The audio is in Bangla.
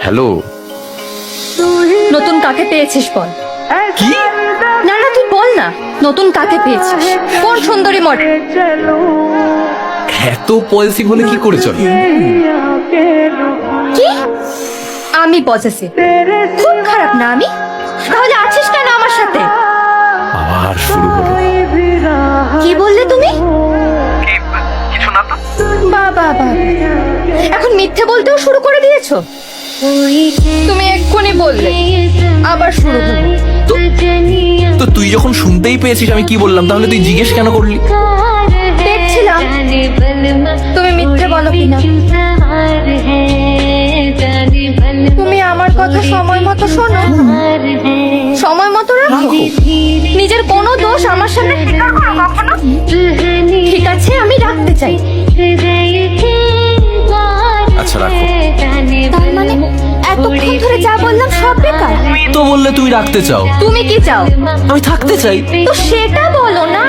হ্যালো। নতুন কাকে পেয়েছিস বল। কি? না না তুই বল না, নতুন কাকে পেয়েছিস? কোন সুন্দরী মডেল? এত পজিটিভ হলে কি করে চলে? কি? আমি পজেসিভ? খুব খারাপ না আমি? তাহলে আছিস কেন আমার সাথে? আবার শুরু হলো। কি বললে তুমি? কিছু না তো। বাবা এখন মিথ্যে বলতেও শুরু করে দিয়েছো। তুমি এক্ষুনি বললে আবার শুরু হলো। তো তুই যখন শুনতেই পেয়েছিস আমি কি বললাম, তাহলে তুই জিজ্ঞেস কেন করলি? দেখছিলাম তুমি মিথ্যে বলো কিনা। তুমি আমার কথা সময় মতো শোনো, সময় মতো রাখো, নিজের কোনো দোষ আমার সামনে স্বীকার করো কখনো। ঠিক আছে আমি রাখতে চাই। আচ্ছা রাখো। তার মানে এতক্ষণ ধরে যা বললাম সব বেকার? তো বললে তুমি রাখতে চাও, তুমি কি চাও? আমি থাকতে চাই। তো সেটা বলো না।